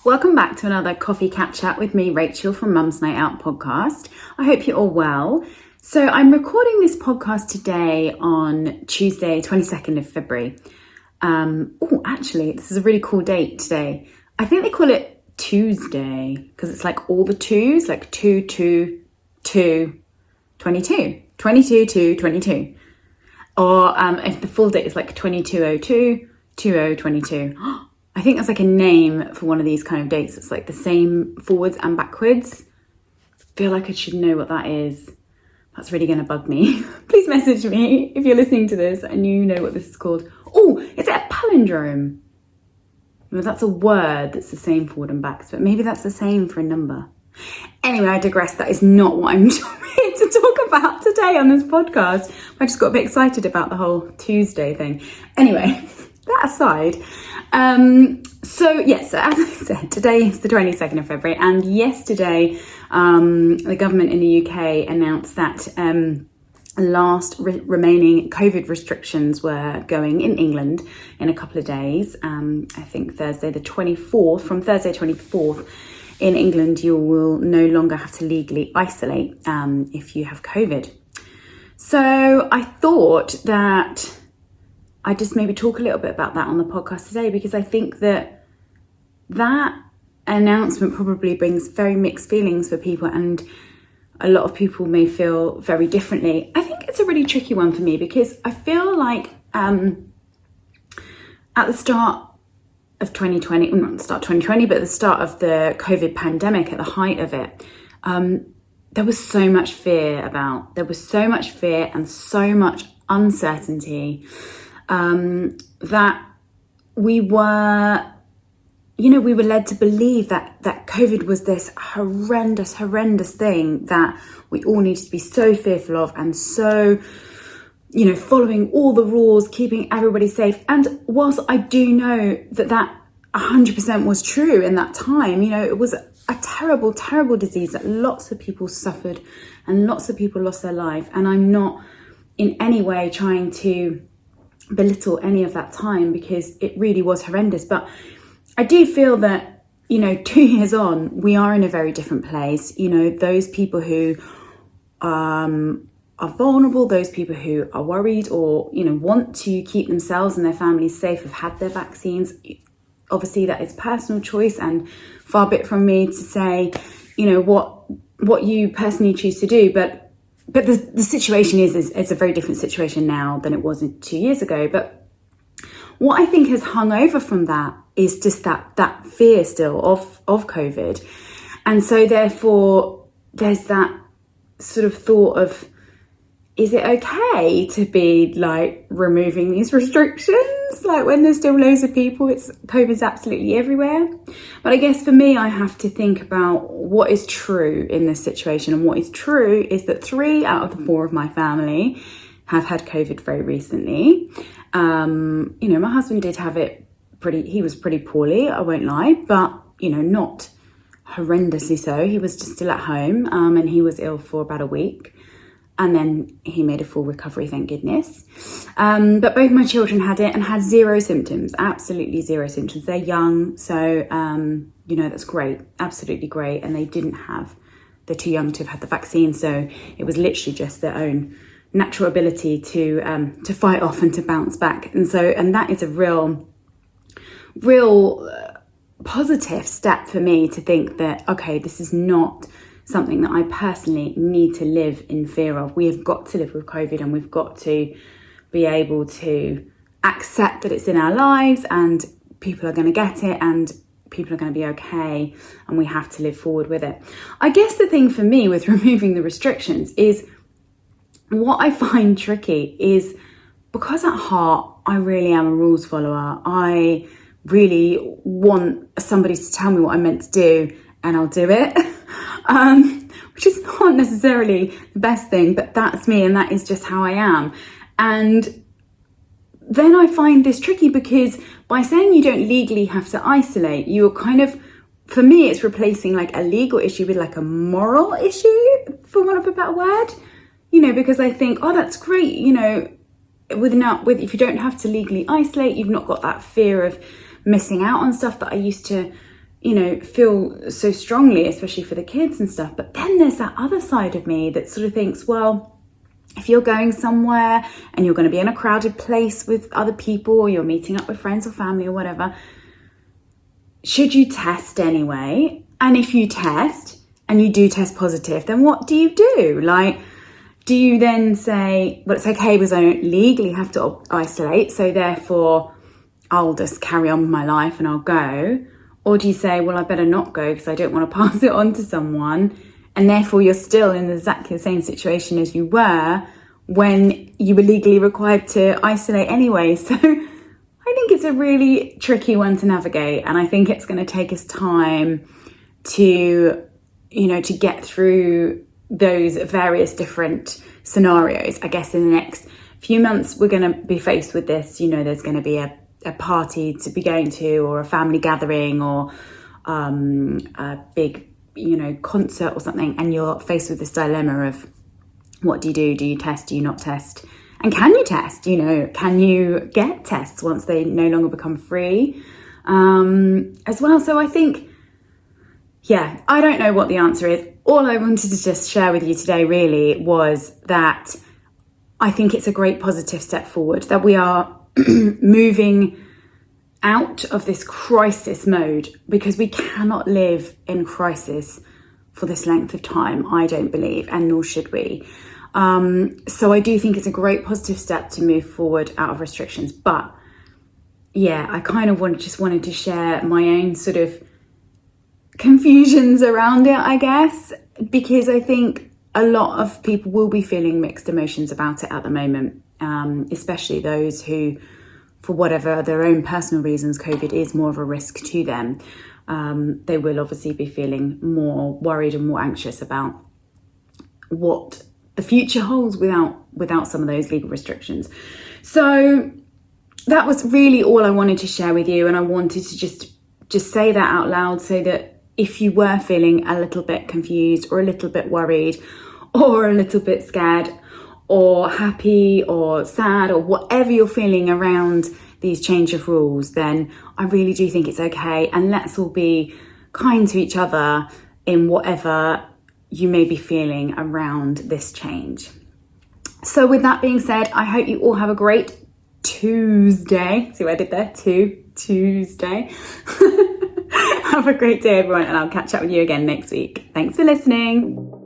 Welcome back to another coffee catch up with me, Rachel from Mum's Night Out podcast. I hope you're all well. So I'm recording this podcast today on Tuesday, 22nd of February. Actually, this is a really cool date today. I think they call it Tuesday because it's like all the twos, like 2, 2, 2, 22, 22, 2, 22. Or if the full date is like 2202, 2022. I think that's like a name for one of these kind of dates. It's like the same forwards and backwards. I feel like I should know what that is. That's really going to bug me. Please message me if you're listening to this and you know what this is called. Oh, is it a palindrome? Well, that's a word that's the same forward and backs, but maybe that's the same for a number. Anyway, I digress. That is not what I'm here to talk about today on this podcast. I just got a bit excited about the whole Tuesday thing. Anyway, that aside, so as I said, today is the 22nd of February, and yesterday the government in the UK announced that last remaining COVID restrictions were going in England in a couple of days. I think Thursday the 24th, from Thursday 24th in England, you will no longer have to legally isolate if you have COVID. So I thought that I just maybe talk a little bit about that on the podcast today, because I think that announcement probably brings very mixed feelings for people, and a lot of people may feel very differently. I think it's a really tricky one for me because I feel like at the start of 2020, well, not the start of 2020, but at the start of the COVID pandemic, at the height of it, there was so much fear and so much uncertainty that we were led to believe that COVID was this horrendous thing that we all needed to be so fearful of, and so, following all the rules, keeping everybody safe. And whilst I do know that 100% was true in that time, it was a terrible, terrible disease that lots of people suffered and lots of people lost their life. And I'm not in any way trying to belittle any of that time, because it really was horrendous. But I do feel that, 2 years on, we are in a very different place. Those people who are vulnerable, those people who are worried or, want to keep themselves and their families safe, have had their vaccines. Obviously, that is personal choice, and far be it from me to say, what you personally choose to do. But the situation is it's a very different situation now than it was 2 years ago. But what I think has hung over from that is just that fear still of COVID. And so therefore there's that sort of thought of, is it okay to be like removing these restrictions? Like when there's still loads of people, COVID's absolutely everywhere. But I guess for me, I have to think about what is true in this situation. And what is true is that 3 out of the 4 of my family have had COVID very recently. My husband did have it he was pretty poorly, I won't lie, but, not horrendously so. He was just still at home, and he was ill for about a week. And then he made a full recovery, thank goodness. But both my children had it and had 0 symptoms, absolutely 0 symptoms. They're young, so, that's great, absolutely great. And they're too young to have had the vaccine. So it was literally just their own natural ability to fight off and to bounce back. And that is a real positive step for me, to think that, okay, this is not something that I personally need to live in fear of. We have got to live with COVID, and we've got to be able to accept that it's in our lives, and people are going to get it, and people are going to be okay, and we have to live forward with it. I guess the thing for me with removing the restrictions is, what I find tricky is, because at heart I really am a rules follower. I really want somebody to tell me what I'm meant to do, and I'll do it. Which is not necessarily the best thing, but that's me, and that is just how I am. And then I find this tricky, because by saying you don't legally have to isolate, you're kind of, for me, it's replacing like a legal issue with like a moral issue, for want of a better word. Because I think, oh, that's great, if you don't have to legally isolate, you've not got that fear of missing out on stuff that I used to feel so strongly, especially for the kids and stuff. But then there's that other side of me that sort of thinks, well, if you're going somewhere and you're going to be in a crowded place with other people, or you're meeting up with friends or family or whatever, should you test anyway? And if you test and you do test positive, then what do you do? Like, do you then say, well, it's okay because I don't legally have to isolate, so therefore I'll just carry on with my life and I'll go? Or do you say, well, I better not go because I don't want to pass it on to someone, and therefore you're still in exactly the same situation as you were when you were legally required to isolate anyway? So I think it's a really tricky one to navigate, and I think it's going to take us time to get through those various different scenarios. I guess in the next few months, we're going to be faced with this. There's going to be a party to be going to, or a family gathering, or a big, concert or something. And you're faced with this dilemma of, what do you do? Do you test? Do you not test? And can you test? Can you get tests once they no longer become free as well? So I think, I don't know what the answer is. All I wanted to just share with you today really was that I think it's a great positive step forward, that we are moving out of this crisis mode, because we cannot live in crisis for this length of time, I don't believe, and nor should we. So I do think it's a great positive step to move forward out of restrictions. But I kind of wanted to share my own sort of confusions around it, I guess, because I think a lot of people will be feeling mixed emotions about it at the moment, especially those who, for whatever their own personal reasons, COVID is more of a risk to them. They will obviously be feeling more worried and more anxious about what the future holds without some of those legal restrictions. So that was really all I wanted to share with you, and I wanted to just say that out loud, so that if you were feeling a little bit confused, or a little bit worried, or a little bit scared, or happy or sad, or whatever you're feeling around these change of rules, then I really do think it's okay, and let's all be kind to each other in whatever you may be feeling around this change. So with that being said, I hope you all have a great Tuesday. See what I did there? Tuesday. Have a great day, everyone, and I'll catch up with you again next week. Thanks for listening.